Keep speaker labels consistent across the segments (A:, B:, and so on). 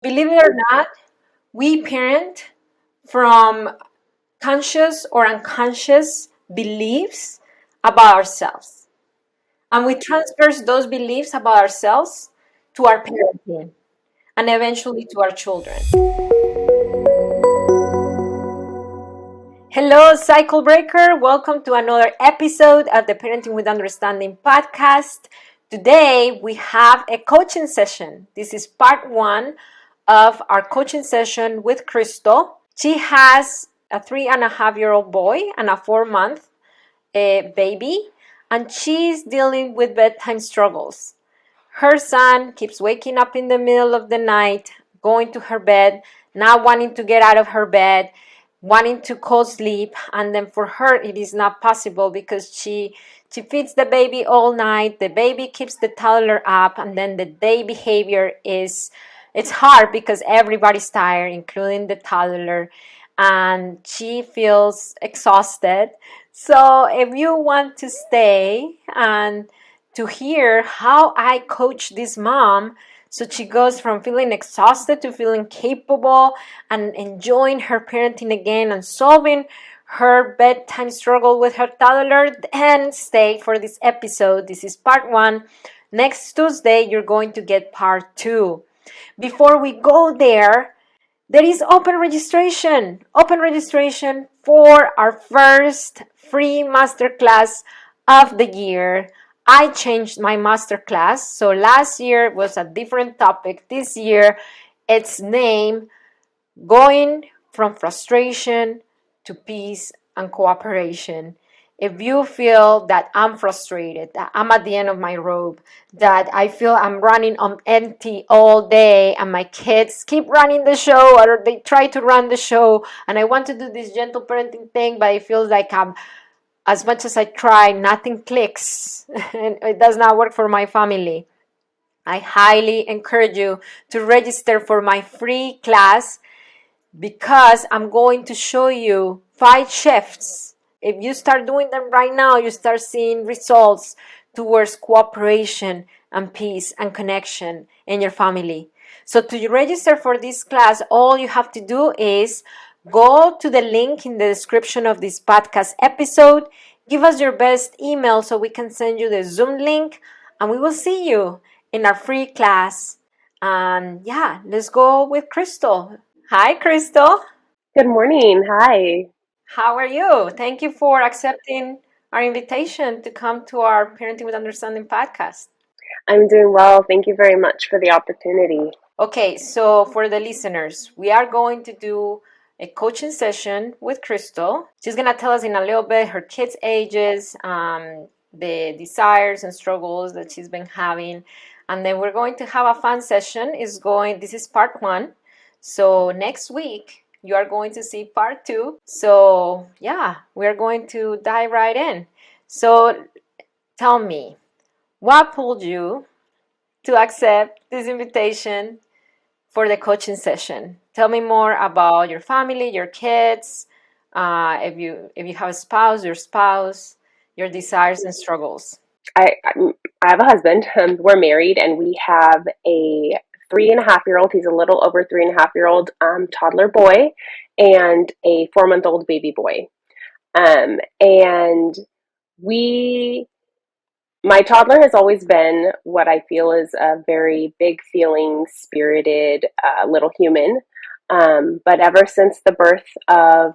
A: Believe it or not, we parent from conscious or unconscious beliefs about ourselves. And we transfer those beliefs about ourselves to our parenting and eventually to our children. Hello, Cycle Breaker. Welcome to another episode of the Parenting with Understanding podcast. Today, we have a coaching session. This is part one of our coaching session with Crystal. She has a 3.5-year-old boy and a 4-month baby, and she's dealing with bedtime struggles. Her son keeps waking up in the middle of the night, going to her bed, not wanting to get out of her bed, wanting to co-sleep, and then for her it is not possible because she feeds the baby all night. The baby keeps the toddler up, and then the day behavior is it's hard because everybody's tired, including the toddler, and she feels exhausted. So if you want to stay and to hear how I coach this mom so she goes from feeling exhausted to feeling capable and enjoying her parenting again and solving her bedtime struggle with her toddler, then stay for this episode. This is part one. Next Tuesday, you're going to get part two. Before we go there is open registration for our first free masterclass of the year. I changed my masterclass. So last year was a different topic. This year it's named Going from Frustration to Peace and Cooperation. If you feel that I'm frustrated, that I'm at the end of my rope, that I feel I'm running on empty all day and my kids keep running the show or they try to run the show and I want to do this gentle parenting thing, but it feels like as much as I try, nothing clicks and it does not work for my family, I highly encourage you to register for my free class because I'm going to show you 5 shifts. If you start doing them right now, you start seeing results towards cooperation and peace and connection in your family. So to register for this class, all you have to do is go to the link in the description of this podcast episode, give us your best email so we can send you the Zoom link, and we will see you in our free class. And yeah, let's go with Crystal. Hi, Crystal.
B: Good morning. Hi.
A: How are you? Thank you for accepting our invitation to come to our Parenting with Understanding podcast.
B: I'm doing well. Thank you very much for the opportunity.
A: Okay, so for the listeners, we are going to do a coaching session with Crystal. She's going to tell us in a little bit her kids' ages, the desires and struggles that she's been having. And then we're going to have a fun session. This is part one. So next week, you are going to see part two. So yeah, we're going to dive right in. So tell me, what pulled you to accept this invitation for the coaching session? Tell me more about your family, your kids, if you have a spouse, your desires and struggles.
B: I have a husband. We're married, and we have a 3.5-year-old. He's a little over 3.5-year-old toddler boy, and a 4-month-old baby boy. And my toddler has always been what I feel is a very big feeling, spirited little human. But ever since the birth of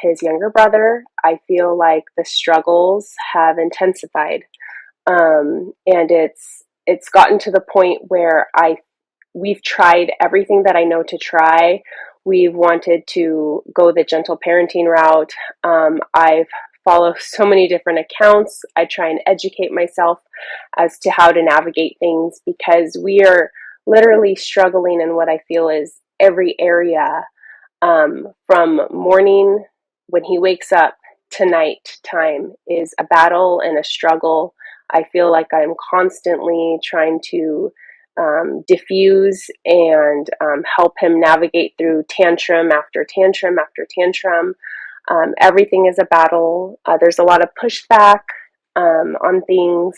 B: his younger brother, I feel like the struggles have intensified. And it's gotten to the point where we've tried everything that I know to try. We've wanted to go the gentle parenting route. I've followed so many different accounts. I try and educate myself as to how to navigate things because we are literally struggling in what I feel is every area, from morning when he wakes up to night time is a battle and a struggle. I feel like I'm constantly trying to diffuse and help him navigate through tantrum after tantrum after tantrum. Everything is a battle. There's a lot of pushback on things.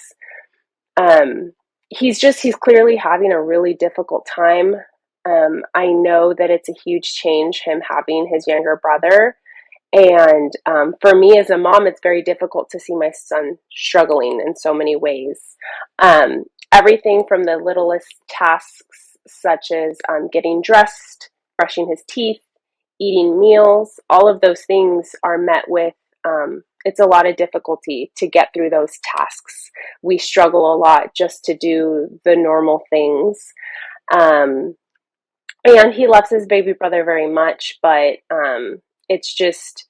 B: He's clearly having a really difficult time. I know that it's a huge change, him having his younger brother. And for me as a mom, it's very difficult to see my son struggling in so many ways. Everything from the littlest tasks, such as getting dressed, brushing his teeth, eating meals, all of those things are met with, it's a lot of difficulty to get through those tasks. We struggle a lot just to do the normal things. Um, and he loves his baby brother very much, but it's just,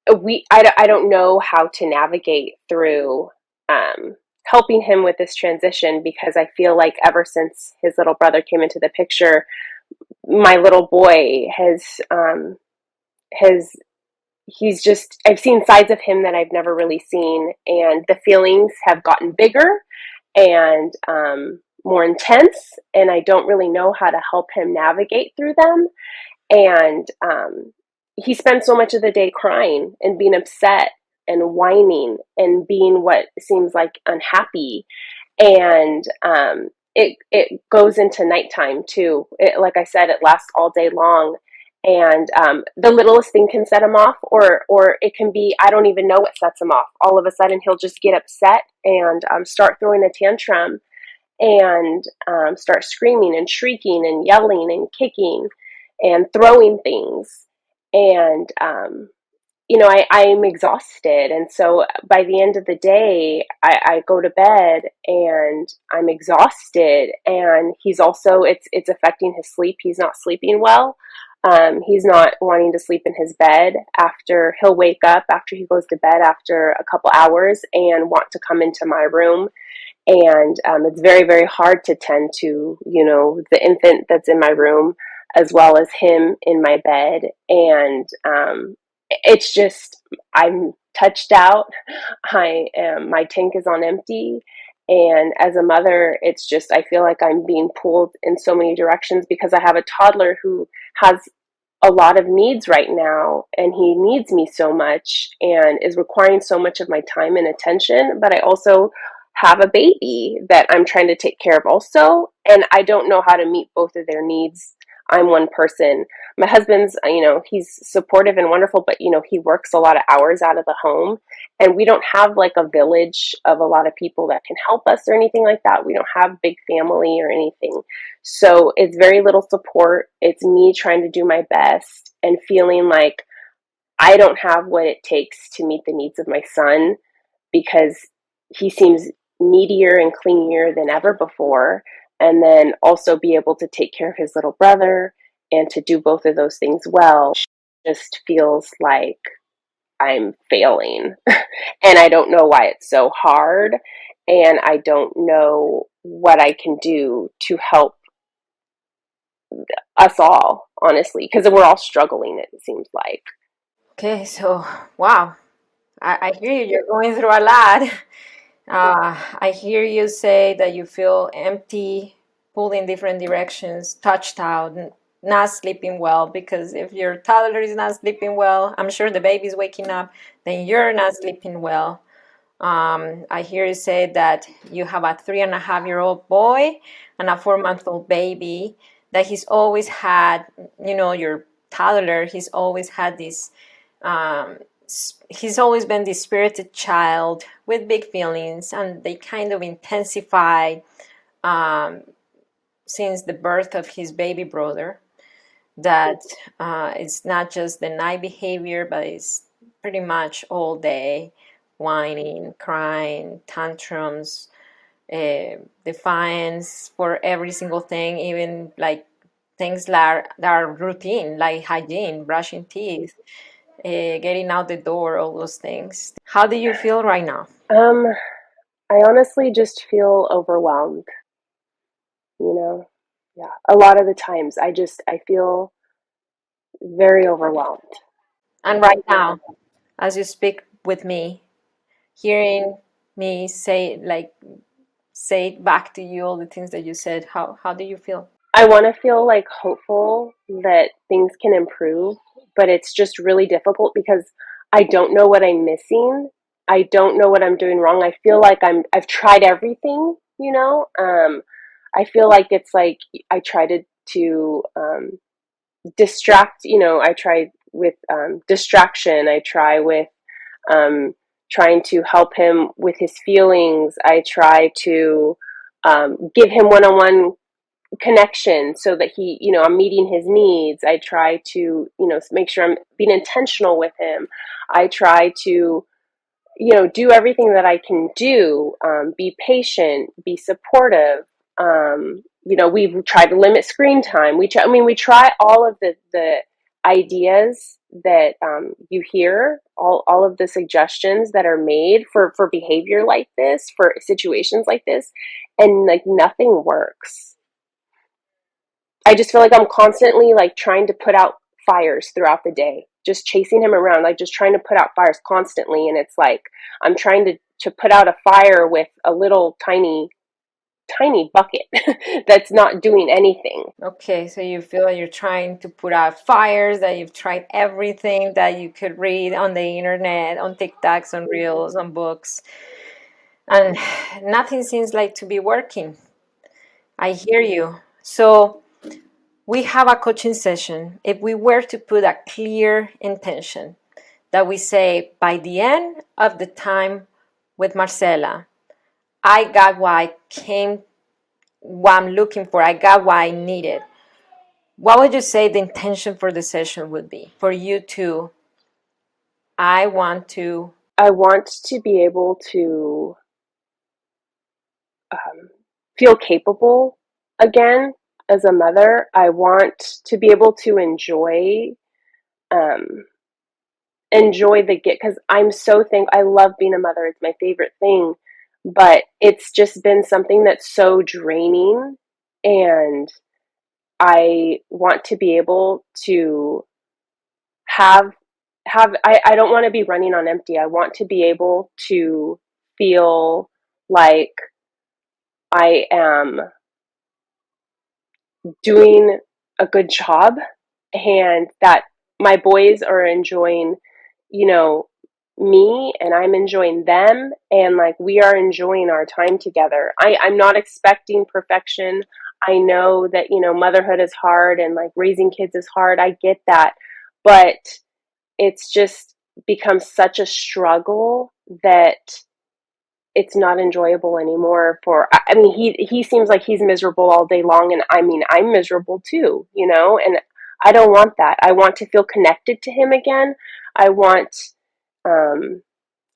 B: I don't know how to navigate through helping him with this transition, because I feel like ever since his little brother came into the picture, my little boy has he's just, I've seen sides of him that I've never really seen, and the feelings have gotten bigger and more intense, and I don't really know how to help him navigate through them. And he spends so much of the day crying and being upset and whining and being what seems like unhappy. And it goes into nighttime too. Like I said, it lasts all day long. And the littlest thing can set him off, or it can be, I don't even know what sets him off. All of a sudden, he'll just get upset and start throwing a tantrum and start screaming and shrieking and yelling and kicking and throwing things. And I'm exhausted. And so by the end of the day, I go to bed and I'm exhausted. And he's also, it's affecting his sleep. He's not sleeping well. He's not wanting to sleep in his bed. After he'll wake up after he goes to bed after a couple hours and want to come into my room. And it's very, very hard to tend to, the infant that's in my room, as well as him in my bed. And it's just, I'm touched out. My tank is on empty. And as a mother, it's just, I feel like I'm being pulled in so many directions, because I have a toddler who has a lot of needs right now, and he needs me so much and is requiring so much of my time and attention. But I also have a baby that I'm trying to take care of also, and I don't know how to meet both of their needs. I'm one person. My husband's, he's supportive and wonderful, but he works a lot of hours out of the home, and we don't have like a village of a lot of people that can help us or anything like that. We don't have big family or anything. So it's very little support. It's me trying to do my best and feeling like I don't have what it takes to meet the needs of my son, because he seems needier and clingier than ever before. And then also be able to take care of his little brother, and to do both of those things well just feels like I'm failing. And I don't know why it's so hard. And I don't know what I can do to help us all, honestly, because we're all struggling, it seems like.
A: Okay, so wow, I hear you. You're going through a lot. I hear you say that you feel empty, pulled in different directions, touched out, not sleeping well. Because if your toddler is not sleeping well, I'm sure the baby's waking up, then you're not sleeping well. I hear you say that you have a 3.5-year-old boy and a 4-month-old baby, that he's always had, your toddler, he's always had this, he's always been this spirited child with big feelings, and they kind of intensified since the birth of his baby brother. That it's not just the night behavior, but it's pretty much all day whining, crying, tantrums, defiance for every single thing, even like things that are routine, like hygiene, brushing teeth, getting out the door, all those things. How do you feel right now?
B: Um, I honestly just feel overwhelmed, you know? Yeah. A lot of the times I feel very overwhelmed.
A: And right now, as you speak with me, hearing me say back to you all the things that you said, how do you feel?
B: I want to feel like hopeful that things can improve, but it's just really difficult because I don't know what I'm missing. I don't know what I'm doing wrong. I feel like I've tried everything, you know? I feel like it's like I try to distract, I try with distraction. I try with um, trying to help him with his feelings. I try to give him one-on-one connection so that I'm meeting his needs. I try to, make sure I'm being intentional with him. I try to, do everything that I can do, be patient, be supportive. We've tried to limit screen time. We try all of the ideas that you hear, all of the suggestions that are made for behavior like this, for situations like this, and like nothing works. I just feel like I'm constantly like trying to put out fires throughout the day, just chasing him around, like just trying to put out fires constantly. And it's like I'm trying to put out a fire with a little tiny bucket that's not doing anything.
A: Okay, so you feel like you're trying to put out fires, that you've tried everything that you could read on the internet, on TikToks, on Reels, on books, and nothing seems like to be working. I hear you. So we have a coaching session. If we were to put a clear intention that we say, by the end of the time with Marcela, I got what I'm looking for, I got what I needed. What would you say the intention for the session would be? For you to, I want to.
B: I want to be able to feel capable again as a mother. I want to be able to um, enjoy the get, because I'm so thankful. I love being a mother. It's my favorite thing, but it's just been something that's so draining, and I want to be able to have I don't want to be running on empty. I want to be able to feel like I am doing a good job, and that my boys are enjoying, you know, me, and I'm enjoying them, and like we are enjoying our time together. I'm not expecting perfection. I know that, motherhood is hard and like raising kids is hard. I get that. But it's just become such a struggle that it's not enjoyable anymore. He seems like he's miserable all day long, and I'm miserable too, and I don't want that. I want to feel connected to him again. I want um,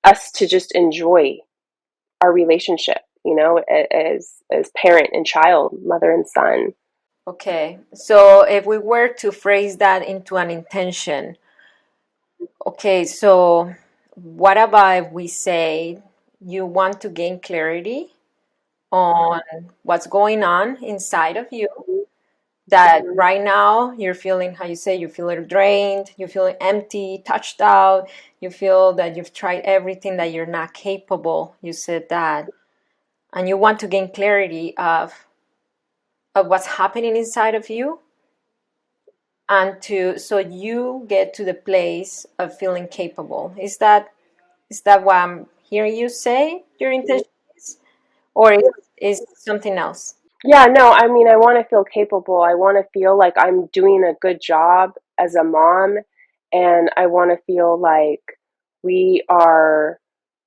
B: us to just enjoy our relationship, as parent and child, mother and son.
A: Okay, so if we were to phrase that into an intention, okay, so what about if we say you want to gain clarity on what's going on inside of you, that right now you're feeling, how you say, you feel drained, you're feeling empty, touched out, you feel that you've tried everything, that you're not capable, you said that, and you want to gain clarity of what's happening inside of you, and to so you get to the place of feeling capable. Is that what I'm hearing you say your intention is, or is something else?
B: Yeah, no, I want to feel capable. I want to feel like I'm doing a good job as a mom, and I want to feel like we are,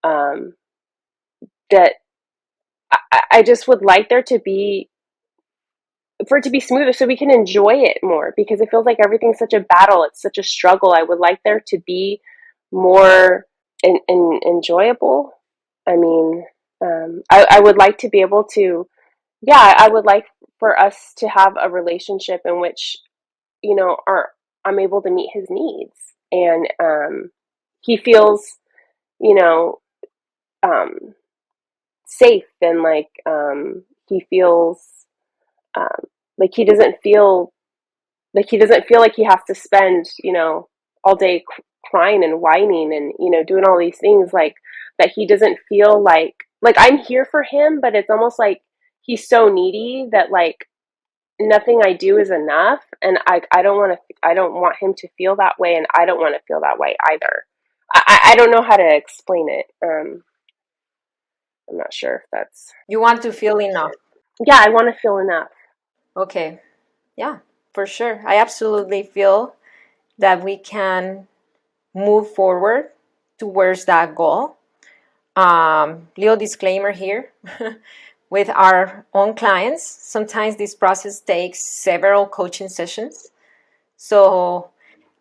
B: um, that I just would like there to be, for it to be smoother so we can enjoy it more, because it feels like everything's such a battle. It's such a struggle. I would like there to be more enjoyable. I mean, I would like to be able to, yeah, I would like for us to have a relationship in which, I'm able to meet his needs, and he feels, you know, um, safe, and like he feels um, like he doesn't feel like he has to spend, all day crying and whining and, doing all these things, like that. He doesn't feel like I'm here for him, but it's almost like he's so needy that like nothing I do is enough, and I don't want him to feel that way, and I don't want to feel that way either. I don't know how to explain it. I'm not sure if that's
A: You want to feel enough.
B: Yeah, I want to feel enough.
A: Okay. Yeah, for sure. I absolutely feel that we can move forward towards that goal. Little disclaimer here. With our own clients, sometimes this process takes several coaching sessions. So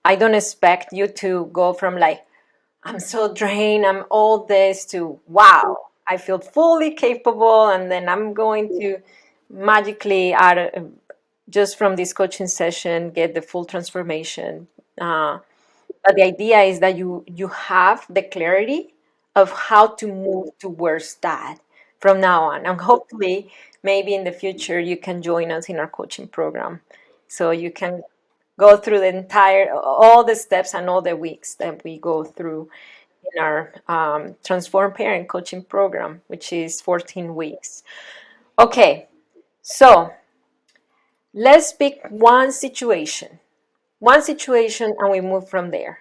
A: I don't expect you to go from like, I'm so drained, I'm all this, to wow, I feel fully capable, and then I'm going to magically, just from this coaching session, get the full transformation. But the idea is that you have the clarity of how to move towards that from now on, and hopefully, maybe in the future, you can join us in our coaching program, so you can go through the entire all the steps and all the weeks that we go through in our Transform Parent coaching program, which is 14 weeks. Okay, so let's pick one situation, and we move from there.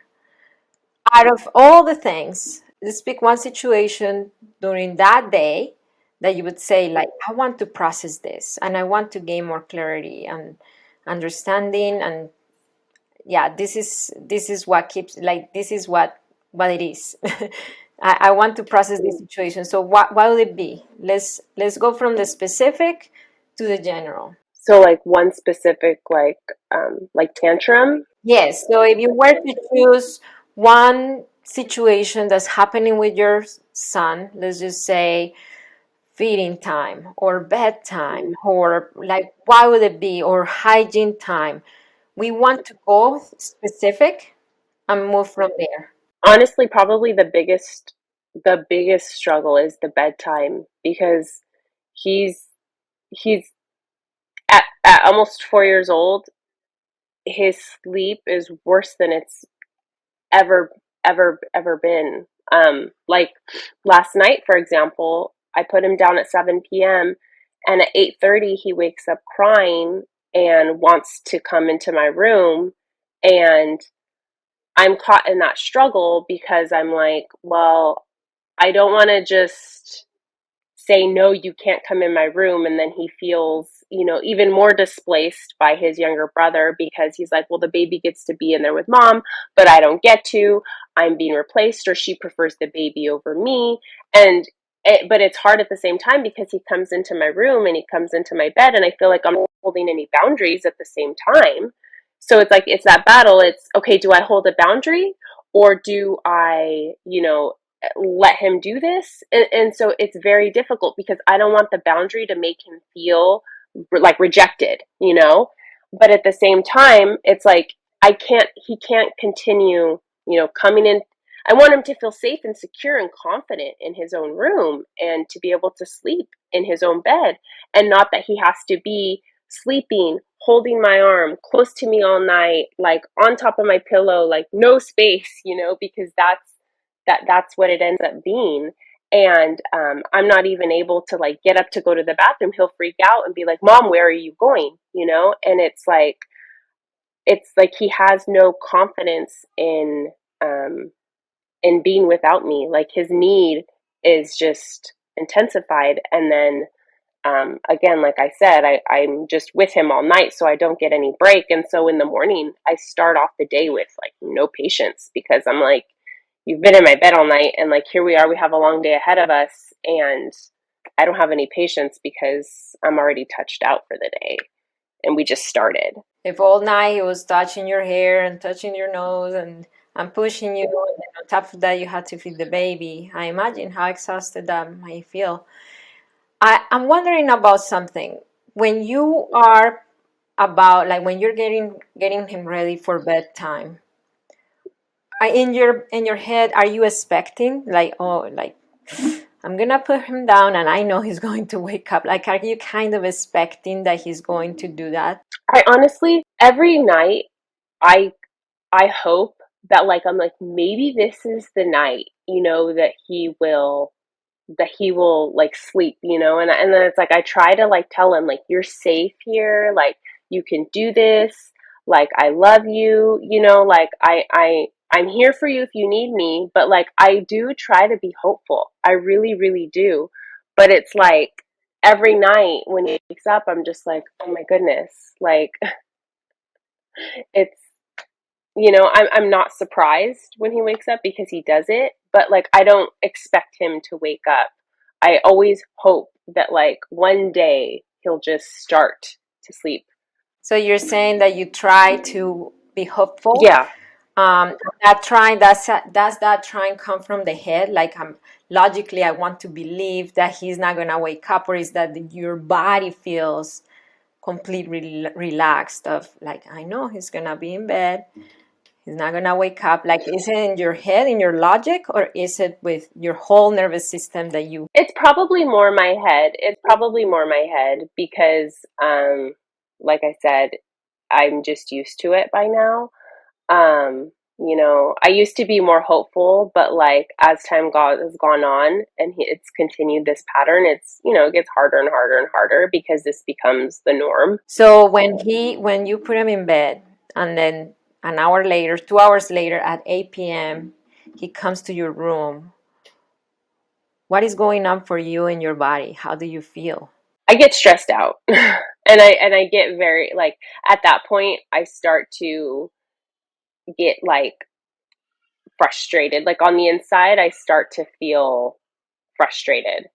A: Out of all the things, let's pick one situation during that day that you would say, like, I want to process this and I want to gain more clarity and understanding. And yeah, this is what keeps, like, this is what it is. I want to process this situation. So what would it be? Let's go from the specific to the general.
B: So like one specific like tantrum.
A: Yes. So if you were to choose one situation that's happening with your son, let's just say feeding time or bedtime, or like what would it be, or hygiene time. We want to go specific and move from there.
B: Honestly, probably the biggest struggle is the bedtime because he's he's at almost 4 years old. His sleep is worse than it's ever ever been. Like last night, for example, I put him down at 7 p.m. and at 8:30 he wakes up crying and wants to come into my room, and I'm caught in that struggle because I'm like, well, I don't want to just say, no, you can't come in my room. And then he feels, even more displaced by his younger brother because he's like, well, the baby gets to be in there with mom, but I don't get to. I'm being replaced, or she prefers the baby over me. But it's hard at the same time because he comes into my room and he comes into my bed, and I feel like I'm not holding any boundaries at the same time. So it's like, it's that battle. It's okay, do I hold a boundary, or do I, let him do this? And so it's very difficult because I don't want the boundary to make him feel like rejected, but at the same time it's like he can't continue, coming in. I want him to feel safe and secure and confident in his own room and to be able to sleep in his own bed, and not that he has to be sleeping holding my arm close to me all night, like on top of my pillow, like no space, because that's what it ends up being. And I'm not even able to like get up to go to the bathroom. He'll freak out and be like, mom, where are you going, and it's like he has no confidence um in being without me. Like his need is just intensified. And then again, like I said, I'm just with him all night, so I don't get any break. And so in the morning, I start off the day with like no patience because I'm like, you've been in my bed all night, and like here we are, we have a long day ahead of us, and I don't have any patience because I'm already touched out for the day, and we just started.
A: If all night he was touching your hair and touching your nose and pushing you, and then on top of that you had to feed the baby, I imagine how exhausted that might feel. I'm wondering about something. When you are about, like, when you're getting him ready for bedtime, in your head, are you expecting, like, oh, like, I'm gonna put him down and I know he's going to wake up? Like, are you kind of expecting that he's going to do that?
B: I honestly, every night, I I hope that like I'm like, maybe this is the night, that he will like sleep, and then it's like I try to like tell him like, you're safe here, like you can do this, like I love you, like I'm here for you if you need me. But like I do try to be hopeful, I really really do. But it's like every night when he wakes up, I'm just like, oh my goodness, like it's, I'm not surprised when he wakes up because he does it, but like I don't expect him to wake up. I always hope that like one day he'll just start to sleep.
A: So you're saying that you try to be hopeful.
B: Yeah.
A: That trying, does that trying come from the head? Like, logically, I want to believe that he's not gonna wake up, or is that your body feels completely relaxed? Of like, I know he's gonna be in bed. He's not gonna wake up. Like, is it in your head, in your logic, or is it with your whole nervous system that you?
B: It's probably more my head. It's probably more my head because, like I said, I'm just used to it by now. I used to be more hopeful, but like as has gone on and it's continued this pattern, it gets harder and harder and harder because this becomes the norm.
A: So when you put him in bed, and then an hour later, 2 hours later, at 8 p.m., he comes to your room. What is going on for you in your body? How do you feel?
B: I get stressed out. And I get very like at that point I start to get like frustrated. Like on the inside I start to feel frustrated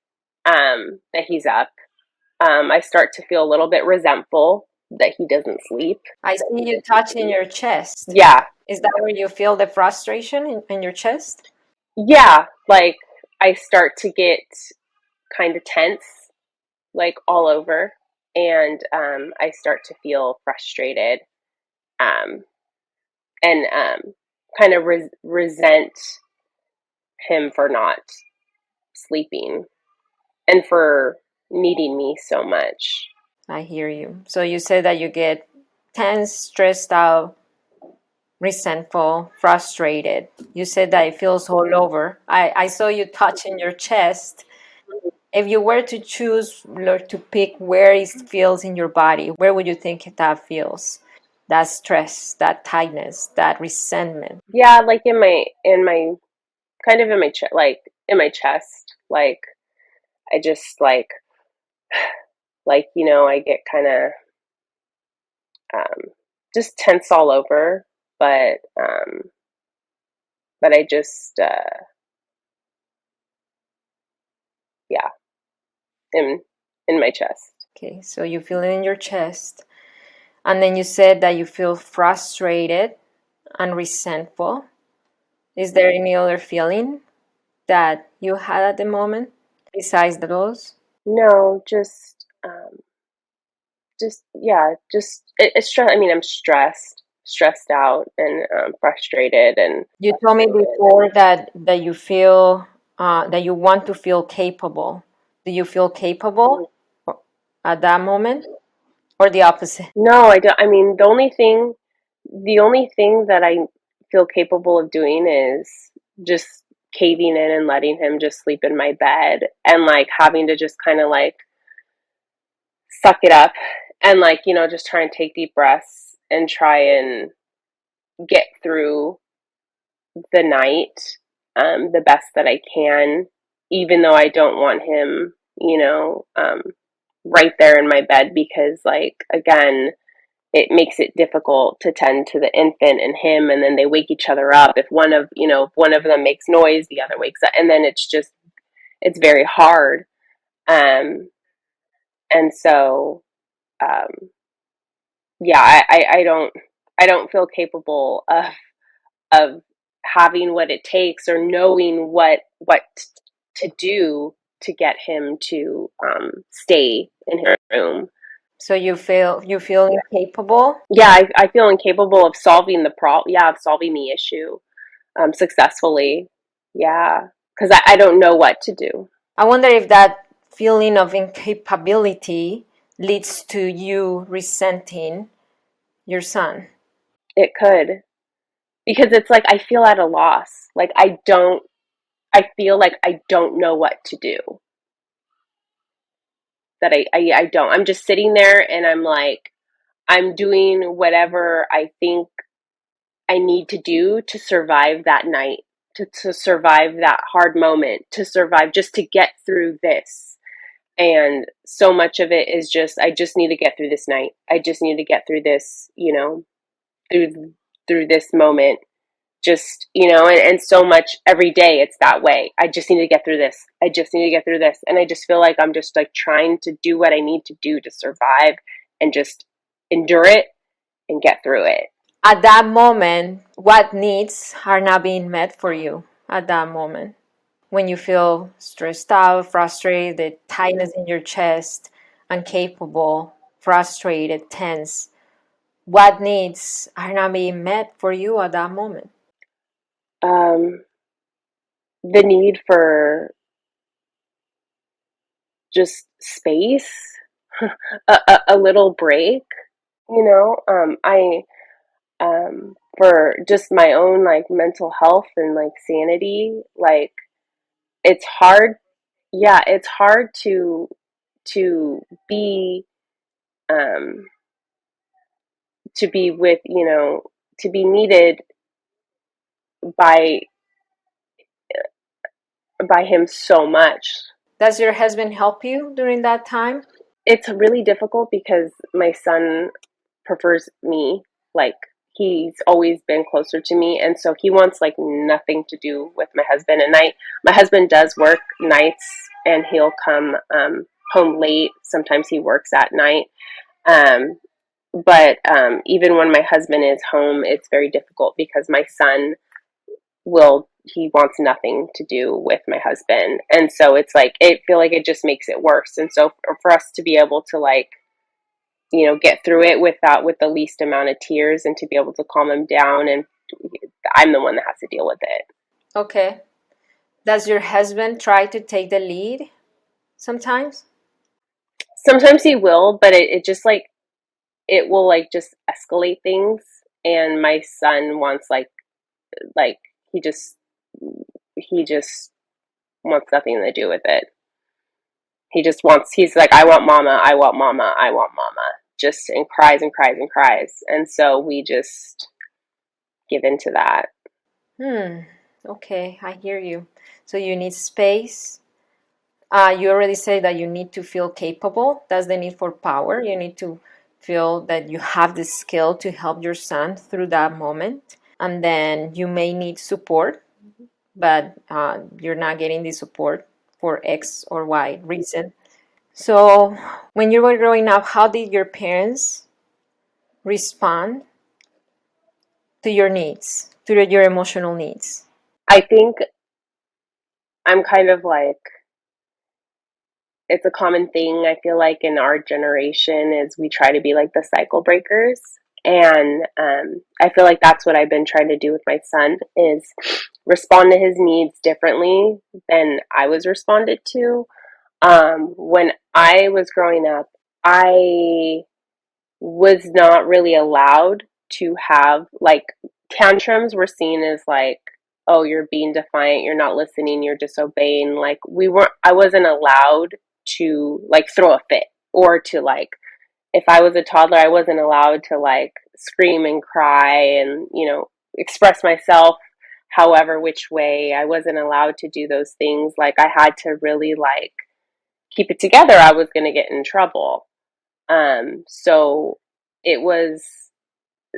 B: that he's up. I start to feel a little bit resentful that he doesn't sleep.
A: I see you touching your chest.
B: Yeah.
A: Is that where you feel the frustration in your chest?
B: Yeah. Like I start to get kind of tense, like all over. And I start to feel frustrated um, and kind of resent him for not sleeping and for needing me so much.
A: I hear you. So you said that you get tense, stressed out, resentful, frustrated. You said that it feels all over. I saw you touching your chest. If you were to choose or to pick where it feels in your body, where would you think that feels? That stress, that tightness, that resentment.
B: Yeah, like in my kind of in my chest, like in my chest, like I just like I get kind of just tense all over, but I just yeah, in my chest.
A: Okay, so you feel it in your chest. And then you said that you feel frustrated and resentful. Is there any other feeling that you had at the moment besides those?
B: No, just yeah, it's stress. I mean, I'm stressed out, and frustrated, and
A: You told me before that you feel that you want to feel capable. Do you feel capable at that moment, or the opposite?
B: no, I don't. I mean, the only thing that I feel capable of doing is just caving in and letting him just sleep in my bed, and like having to just kind of like suck it up and like just try and take deep breaths and try and get through the night the best that I can, even though I don't want him, right there in my bed because, like, again, it makes it difficult to tend to the infant and him, and then they wake each other up. If one of them makes noise, the other wakes up, and then it's very hard. Um, and so, um, yeah, I don't feel capable of having what it takes or knowing what to do to get him to stay in his room.
A: So you feel incapable.
B: Yeah, I feel incapable of solving the problem. Yeah, of solving the issue successfully. Yeah, because I don't know what to do.
A: I wonder if that feeling of incapability leads to you resenting your son.
B: It could, because it's like I feel at a loss. Like I feel like I don't know what to do. That I don't. I'm just sitting there and I'm like, I'm doing whatever I think I need to do to survive that night, to survive that hard moment, to survive just to get through this. And so much of it is just, I just need to get through this night. I just need to get through this, through this moment. Just, and so much every day it's that way. I just need to get through this. I just need to get through this. And I just feel like I'm just like trying to do what I need to do to survive and just endure it and get through it.
A: At that moment, what needs are not being met for you at that moment? When you feel stressed out, frustrated, the tightness in your chest, incapable, frustrated, tense, what needs are not being met for you at that moment?
B: Um, the need for just space, a little break, I for just my own like mental health and like sanity, like it's hard. Yeah, it's hard to be um to be with, to be needed by him so much.
A: Does your husband help you during that time?
B: It's really difficult because my son prefers me. Like, he's always been closer to me, and so he wants like nothing to do with my husband. And my husband does work nights, and he'll come home late. Sometimes he works at night. Um, but even when my husband is home, it's very difficult because my son he wants nothing to do with my husband, and so it's like I feel like it just makes it worse. And so for us to be able to like, get through it with the least amount of tears, and to be able to calm him down, and I'm the one that has to deal with it.
A: Okay. Does your husband try to take the lead sometimes?
B: Sometimes he will, but it just like it will like just escalate things, and my son wants like he just he just wants nothing to do with it. He's like, I want mama, I want mama, I want mama, just, and cries and cries and cries. And so we just give into that.
A: Okay, I hear you. So you need space. You already said that you need to feel capable. That's the need for power. You need to feel that you have the skill to help your son through that moment. And then you may need support, but you're not getting the support for X or Y reason. So when you were growing up, how did your parents respond to your needs, to your emotional needs?
B: I think I'm kind of like, it's a common thing, I feel like, in our generation, is we try to be like the cycle breakers. And I feel like that's what I've been trying to do with my son, is respond to his needs differently than I was responded to. When I was growing up, I was not really allowed to have like, tantrums were seen as like, oh, you're being defiant, you're not listening, you're disobeying. Like, I wasn't allowed to like throw a fit, or to like, if I was a toddler, I wasn't allowed to like scream and cry and, express myself however which way. I wasn't allowed to do those things. Like, I had to really like keep it together. I was going to get in trouble. So it was,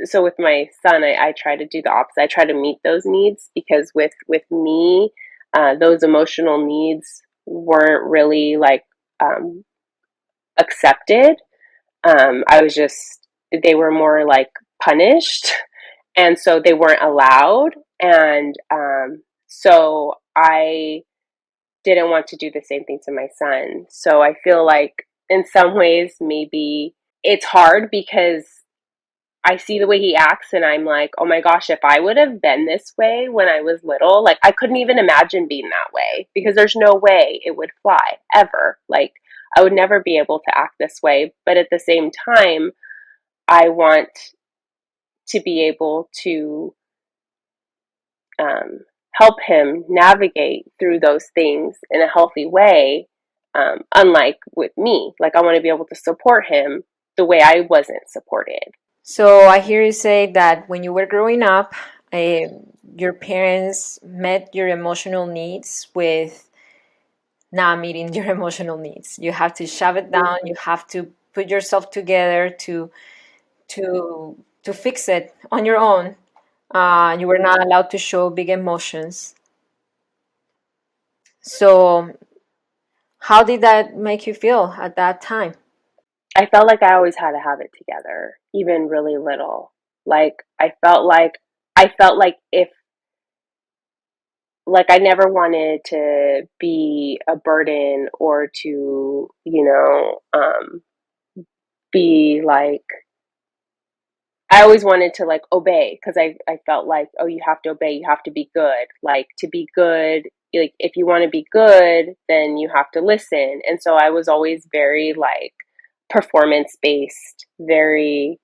B: so with my son, I try to do the opposite. I try to meet those needs, because with me, those emotional needs weren't really like accepted. I was just, they were more like punished, and so they weren't allowed. And so I didn't want to do the same thing to my son. So I feel like in some ways, maybe it's hard because I see the way he acts, and I'm like, oh my gosh, if I would have been this way when I was little, like, I couldn't even imagine being that way, because there's no way it would fly ever. Like, I would never be able to act this way. But at the same time, I want to be able to help him navigate through those things in a healthy way. Unlike with me, like, I want to be able to support him the way I wasn't supported.
A: So I hear you say that when you were growing up, your parents met your emotional needs with not meeting your emotional needs. You have to shove it down. You have to put yourself together to fix it on your own. You were not allowed to show big emotions. So, how did that make you feel at that time?
B: I felt like I always had to have it together, even really little. Like I felt like if like I never wanted to be a burden or to, be like I always wanted to like obey because I felt like, oh, you have to obey, you have to be good. Like to be good, like if you want to be good, then you have to listen. And so I was always very like performance based, very,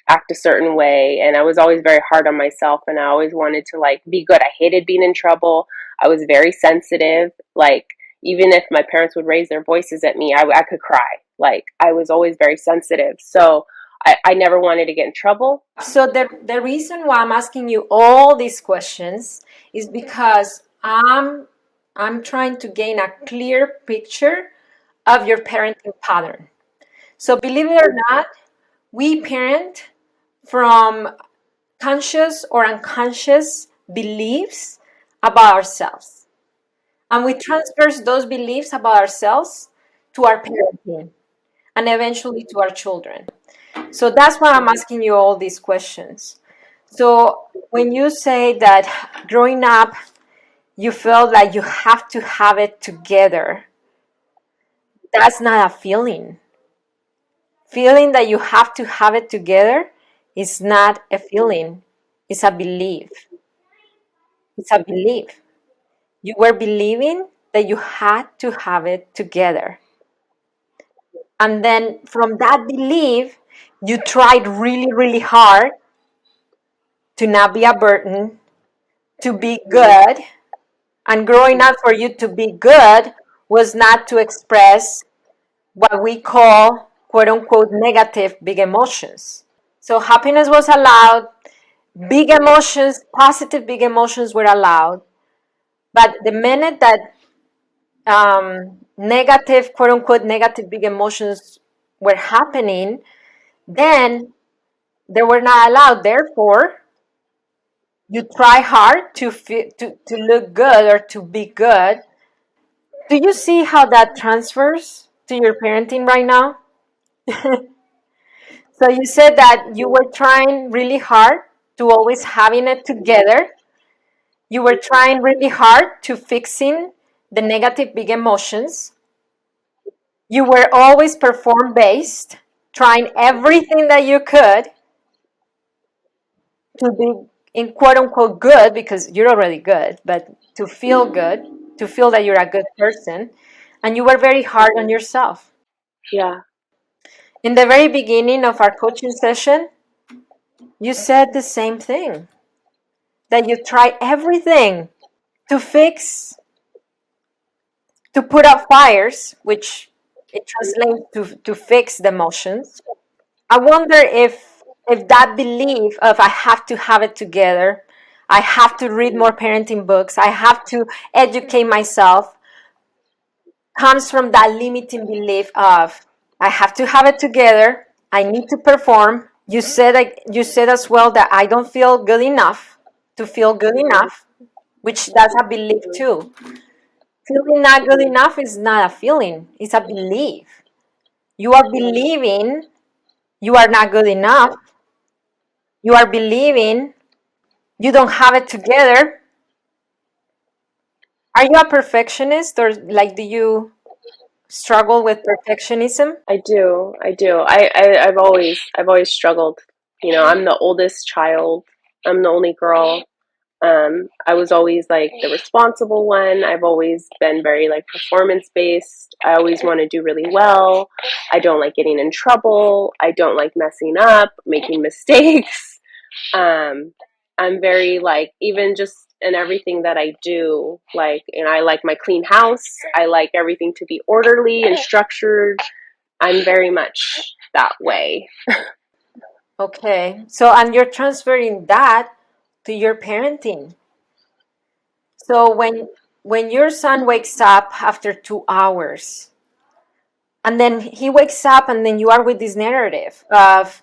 B: act a certain way. And I was always very hard on myself and I always wanted to like be good. I hated being in trouble. I was very sensitive. Like even if my parents would raise their voices at me, I could cry. Like I was always very sensitive. So I never wanted to get in trouble.
A: So the reason why I'm asking you all these questions is because I'm trying to gain a clear picture of your parenting pattern. So believe it or not, we parent from conscious or unconscious beliefs about ourselves. And we transfer those beliefs about ourselves to our parenting and eventually to our children. So that's why I'm asking you all these questions. So when you say that growing up, you felt like you have to have it together, that's not a feeling. Feeling that you have to have it together is not a feeling, it's a belief. It's a belief. You were believing that you had to have it together. And then from that belief, you tried really, really hard to not be a burden, to be good. And growing up for you to be good was not to express what we call quote unquote negative big emotions. So happiness was allowed, big emotions, positive big emotions were allowed. But the minute that negative, quote unquote, negative big emotions were happening, then they were not allowed. Therefore, you try hard to look good or to be good. Do you see how that transfers to your parenting right now? So you said that you were trying really hard to always having it together. You were trying really hard to fixing the negative big emotions. You were always perform based, trying everything that you could to be in quote unquote good because you're already good, but to feel good, to feel that you're a good person. And you were very hard on yourself.
B: Yeah.
A: In the very beginning of our coaching session, you said the same thing that you try everything to fix, to put out fires, which it translates to fix the emotions. I wonder if that belief of I have to have it together, I have to read more parenting books, I have to educate myself, comes from that limiting belief of I have to have it together, I need to perform. You said as well that I don't feel good enough to feel good enough, which that's a belief too. Feeling not good enough is not a feeling, it's a belief. You are believing you are not good enough. You are believing you don't have it together. Are you a perfectionist or like do you struggle with perfectionism?
B: I've always struggled. I'm the oldest child. I'm the only girl. I was always like the responsible one. I've always been very like performance based. I always want to do really well. I don't like getting in trouble. I don't like messing up, making mistakes. Um, I'm very like even just in everything that I do, like, and I like my clean house. I like everything to be orderly and structured. I'm very much that way.
A: Okay. So, and you're transferring that to your parenting. So when your son wakes up after 2 hours, and then he wakes up, and then you are with this narrative of,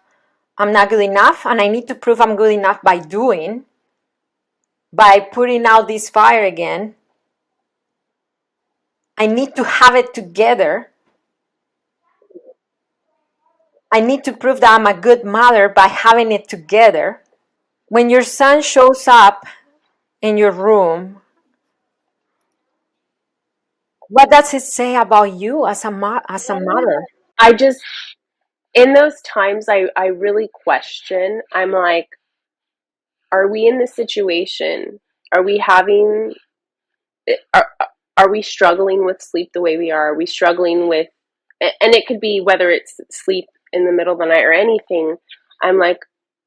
A: I'm not good enough, and I need to prove I'm good enough by putting out this fire again. I need to have it together. I need to prove that I'm a good mother by having it together. When your son shows up in your room, what does it say about you as a mother?
B: I just, in those times, I really question. I'm like, are we in this situation? Are we having, are, are we struggling with sleep the way we are? Are we struggling with, and it could be whether it's sleep in the middle of the night or anything. I'm like,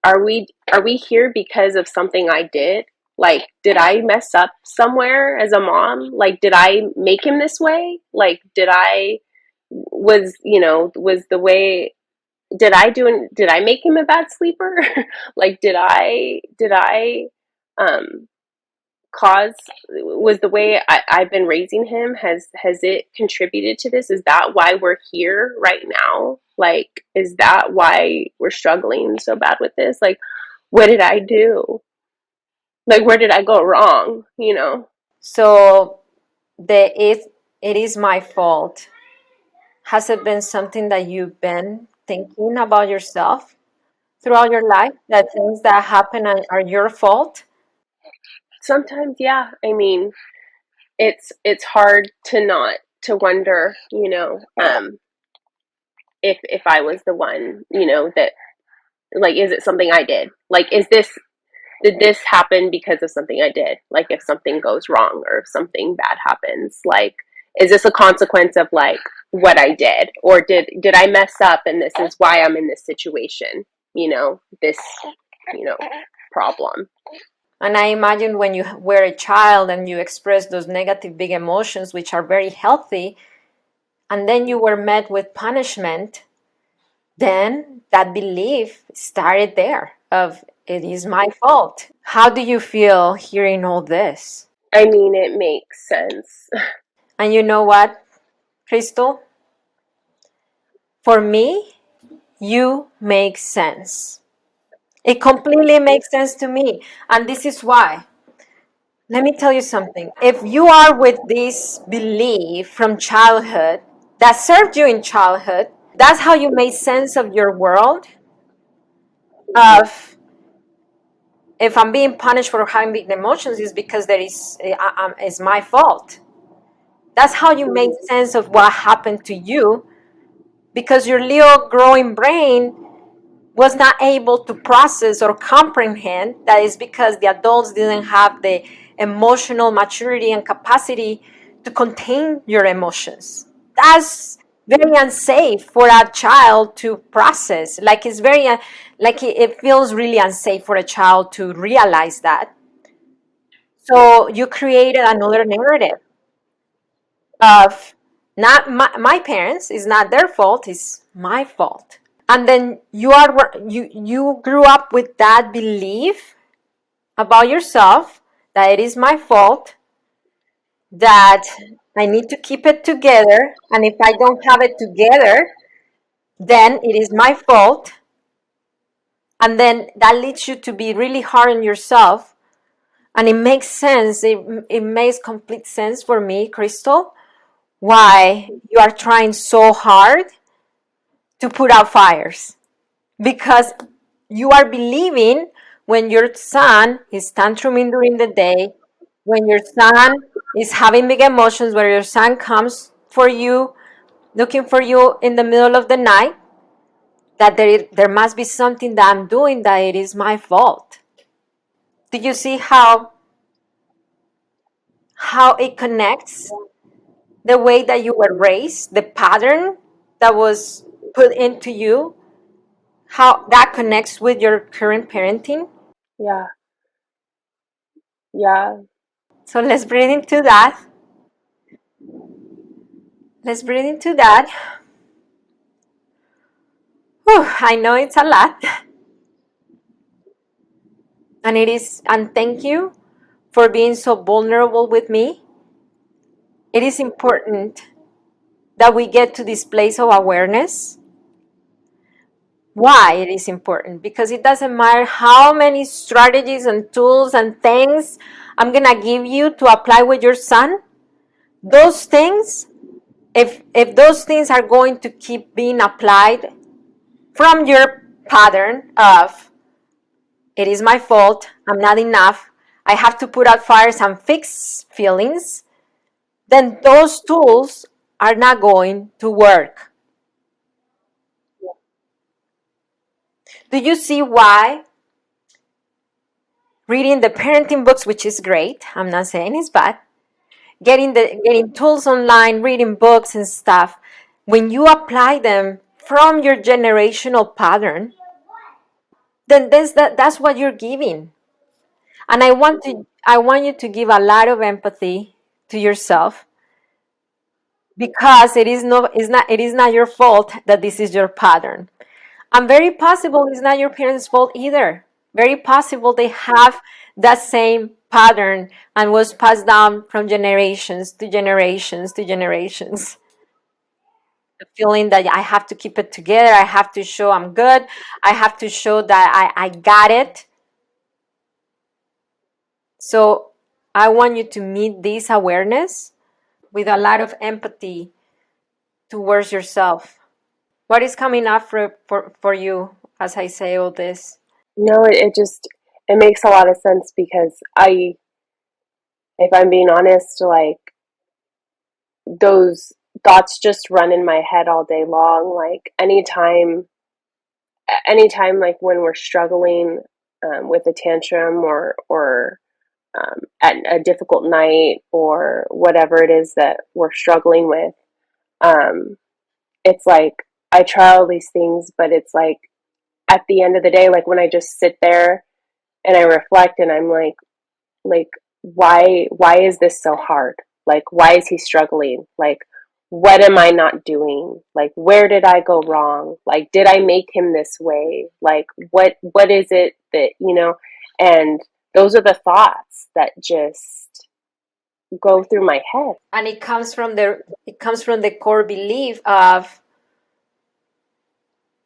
B: are we here because of something I did? Like, did I mess up somewhere as a mom? Like, did I make him this way? Like, was the way, did I make him a bad sleeper? Like, did I um cause, was the way I've been raising him, has it contributed to this? Is that why we're here right now? Like, is that why we're struggling so bad with this? Like, what did I do? Like, where did I go wrong?
A: So it is my fault. Has it been something that you've been thinking about yourself throughout your life? That things that happen are your fault?
B: Sometimes, yeah. I mean, it's hard to not to wonder, if I was the one, that, like, is it something I did? Like, did this happen because of something I did? Like, if something goes wrong or if something bad happens, like, is this a consequence of, like, what I did? Or did I mess up and this is why I'm in this situation? This, problem.
A: And I imagine when you were a child and you expressed those negative big emotions, which are very healthy, and then you were met with punishment, then that belief started there of, it is my fault. How do you feel hearing all this?
B: I mean, it makes sense.
A: And you know what, Crystal? For me, you make sense. It completely makes sense to me. And this is why. Let me tell you something. If you are with this belief from childhood that served you in childhood, that's how you made sense of your world. Of, if I'm being punished for having big emotions, is because it's my fault. That's how you made sense of what happened to you, because your little growing brain was not able to process or comprehend that is because the adults didn't have the emotional maturity and capacity to contain your emotions. That's very unsafe for a child to process. Like, it's very like it feels really unsafe for a child to realize that. So you created another narrative of, not my parents, it's not their fault, it's my fault. And then you grew up with that belief about yourself, that it is my fault, that I need to keep it together, and if I don't have it together, then it is my fault. And then that leads you to be really hard on yourself. And it makes sense, it makes complete sense for me, Crystal, why you are trying so hard to put out fires, because you are believing, when your son is tantruming during the day, when your son is having big emotions, where your son comes for you, looking for you in the middle of the night, that there must be something that I'm doing, that it is my fault. Do you see how it connects? The way that you were raised, the pattern that was put into you, how that connects with your current parenting.
B: Yeah. Yeah.
A: So let's breathe into that. Let's breathe into that. Whew, I know it's a lot. And thank you for being so vulnerable with me it is important that we get to this place of awareness. Why it is important? Because it doesn't matter how many strategies and tools and things I'm gonna give you to apply with your son. Those things, if those things are going to keep being applied from your pattern of it is my fault, I'm not enough, I have to put out fires and fix feelings, then those tools are not going to work. Do you see why reading the parenting books, which is great, I'm not saying it's bad, getting tools online, reading books and stuff, when you apply them from your generational pattern, then that's what you're giving. And I want you to give a lot of empathy to yourself, because it is not your fault that this is your pattern. And very possible it's not your parents' fault either. Very possible they have that same pattern and was passed down from generations to generations to generations. The feeling that I have to keep it together, I have to show I'm good, I have to show that I got it. So I want you to meet this awareness with a lot of empathy towards yourself. What is coming up for you as I say all this?
B: No, it just it makes a lot of sense because if I'm being honest, like those thoughts just run in my head all day long. Like anytime, like when we're struggling with a tantrum or at a difficult night or whatever it is that we're struggling with, um, it's like I try all these things, but it's like at the end of the day, like when I just sit there and I reflect and I'm like why is this so hard? Like why is he struggling? Like what am I not doing? Like where did I go wrong? Like did I make him this way? Like what is it that, and those are the thoughts that just go through my head.
A: And it comes from the core belief of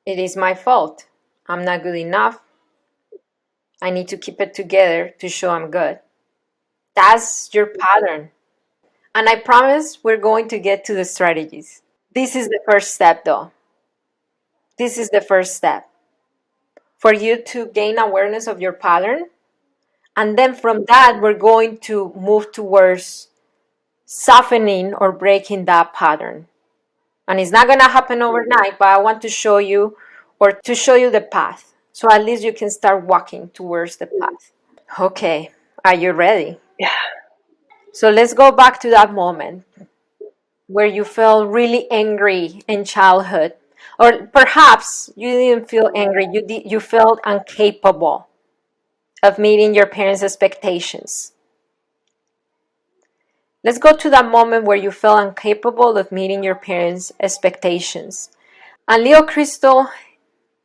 A: it is my fault. I'm not good enough. I need to keep it together to show I'm good. That's your pattern. And I promise we're going to get to the strategies. This is the first step though. This is the first step for you to gain awareness of your pattern. And then from that, we're going to move towards softening or breaking that pattern. And it's not going to happen overnight, but I want to show you or to show you the path. So at least you can start walking towards the path. Okay, are you ready?
B: Yeah.
A: So let's go back to that moment where you felt really angry in childhood. Or perhaps you didn't feel angry, you felt incapable of meeting your parents' expectations. Let's go to that moment where you felt incapable of meeting your parents' expectations. And Leo Crystal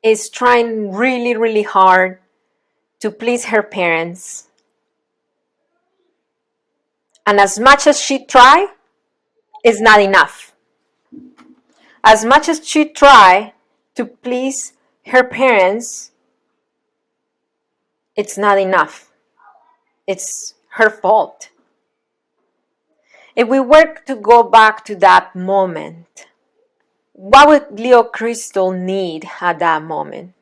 A: is trying really, really hard to please her parents. And as much as she tries, it's not enough. As much as she tries to please her parents, it's not enough. It's her fault. If we were to go back to that moment, what would Leo Crystal need at that moment?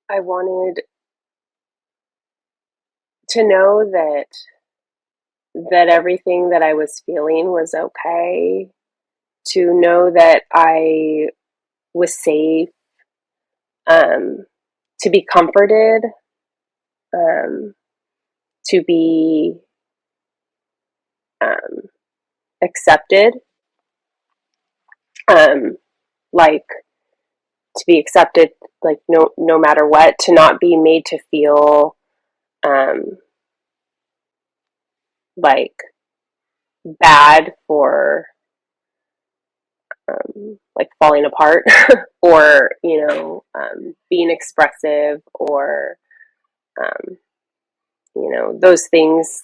B: I wanted to know that everything that I was feeling was okay, to know that I was safe, um, to be comforted, um, to be um, accepted, um, like to be accepted, like no matter what, to not be made to feel um, like bad for like falling apart or being expressive or those things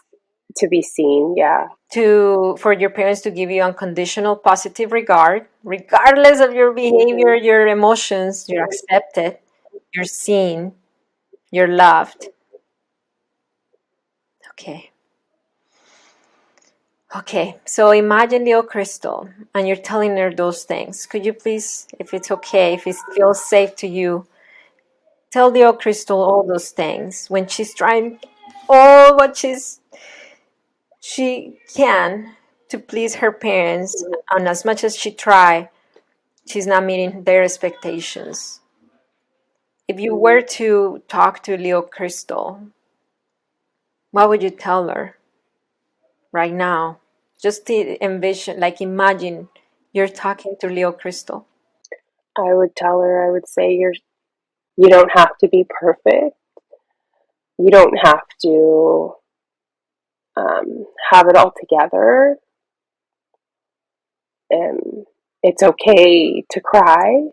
B: To be seen, yeah.
A: For your parents to give you unconditional positive regard, regardless of your behavior, your emotions. You're accepted, you're seen, you're loved. Okay, so imagine Leo Crystal and you're telling her those things. Could you please, if it's okay, if it feels safe to you, tell Leo Crystal all those things when she's trying all what she can to please her parents, and as much as she try, she's not meeting their expectations. If you were to talk to Leo Crystal, what would you tell her right now? Just to envision, like imagine you're talking to Leo Crystal.
B: I would tell her, I would say, you don't have to be perfect. You don't have to have it all together. And it's okay to cry.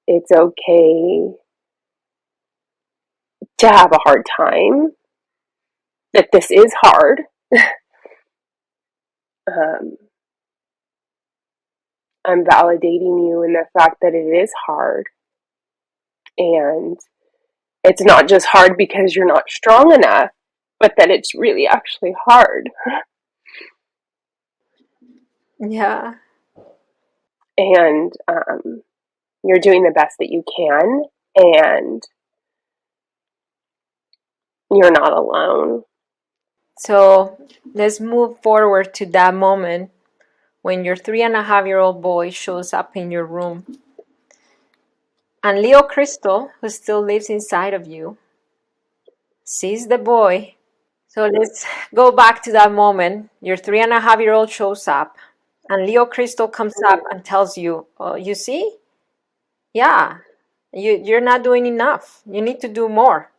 B: It's okay to have a hard time. That this is hard. um, I'm validating you in the fact that it is hard. And it's not just hard because you're not strong enough, but that it's really actually hard.
A: Yeah.
B: And you're doing the best that you can. And you're not alone.
A: So let's move forward to that moment when your 3.5-year-old boy shows up in your room. And Leo Crystal, who still lives inside of you, sees the boy. So let's go back to that moment. Your 3.5-year-old shows up, and Leo Crystal comes up and tells you, oh, you see? Yeah, you're not doing enough. You need to do more.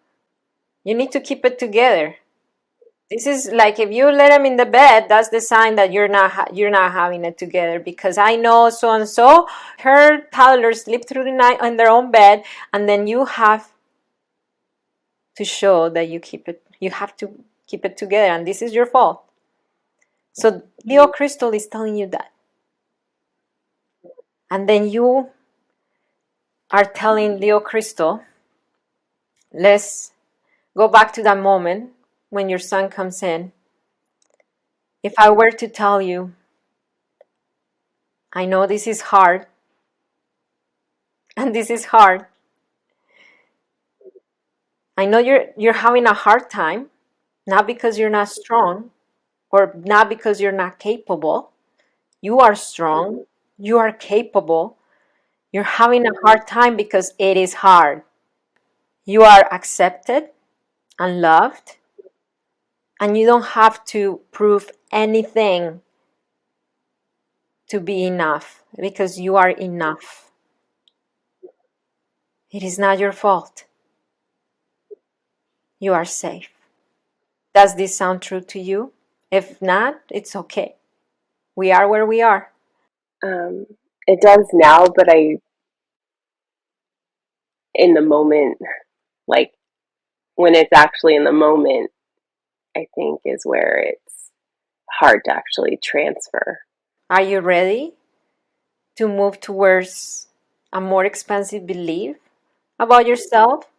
A: You need to keep it together. This is like if you let him in the bed, that's the sign that you're not having it together. Because I know so and so, her toddlers sleep through the night on their own bed, and then you have to show that you have to keep it together, and this is your fault. So Leo Crystal is telling you that, and then you are telling Leo Crystal, let's go back to that moment when your son comes in. If I were to tell you, I know this is hard, and this is hard. I know you're having a hard time, not because you're not strong or not because you're not capable. You are strong, you are capable. You're having a hard time because it is hard. You are accepted and loved, and you don't have to prove anything to be enough because you are enough. It is not your fault. You are safe. Does this sound true to you? If not, it's okay. We are where we are.
B: It does now, but in the moment, like when it's actually in the moment, I think is where it's hard to actually transfer.
A: Are you ready to move towards a more expansive belief about yourself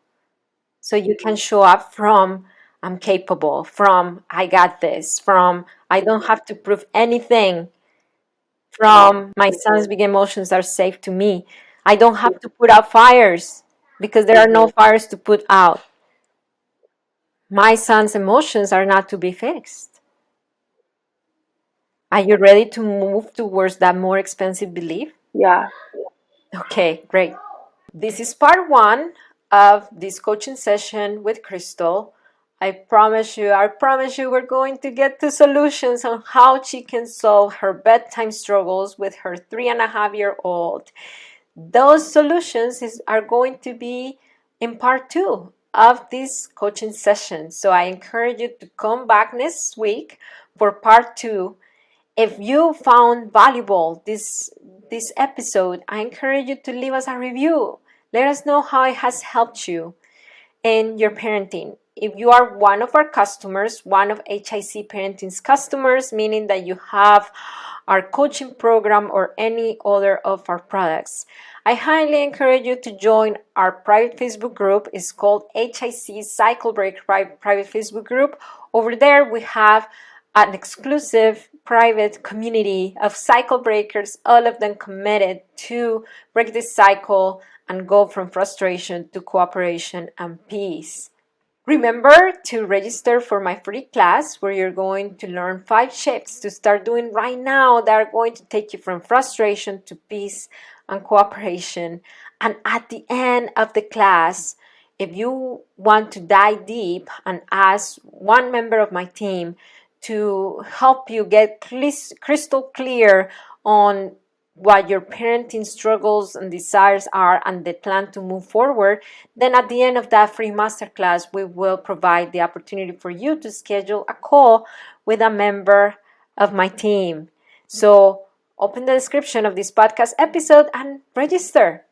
A: so you can show up from I'm capable, from I got this, from I don't have to prove anything, from my son's big emotions are safe to me. I don't have to put out fires because there are no fires to put out. My son's emotions are not to be fixed. Are you ready to move towards that more expansive belief?
B: Yeah.
A: Okay, great. This is part one of this coaching session with Crystal. I promise you, we're going to get to solutions on how she can solve her bedtime struggles with her 3.5-year-old. Those solutions are going to be in part two of this coaching session. So I encourage you to come back next week for part two. If you found valuable this episode, I encourage you to leave us a review. Let us know how it has helped you in your parenting. if you are one of our customers, one of HIC Parenting's customers, meaning that you have our coaching program or any other of our products, I highly encourage you to join our private Facebook group. It's called HIC Cycle Break Private Facebook group. Over there, we have an exclusive private community of cycle breakers, all of them committed to break this cycle and go from frustration to cooperation and peace. Remember to register for my free class where you're going to learn 5 shifts to start doing right now that are going to take you from frustration to peace and cooperation. And at the end of the class, if you want to dive deep and ask one member of my team to help you get crystal clear on what your parenting struggles and desires are and the plan to move forward, then at the end of that free masterclass, we will provide the opportunity for you to schedule a call with a member of my team. So open the description of this podcast episode and register.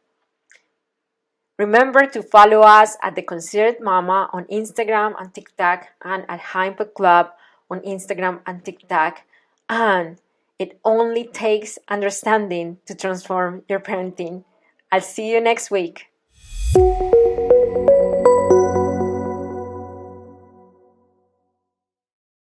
A: Remember to follow us at The Considered Mama on Instagram and TikTok, and at High Impact Club on Instagram and TikTok. And it only takes understanding to transform your parenting. I'll see you next week.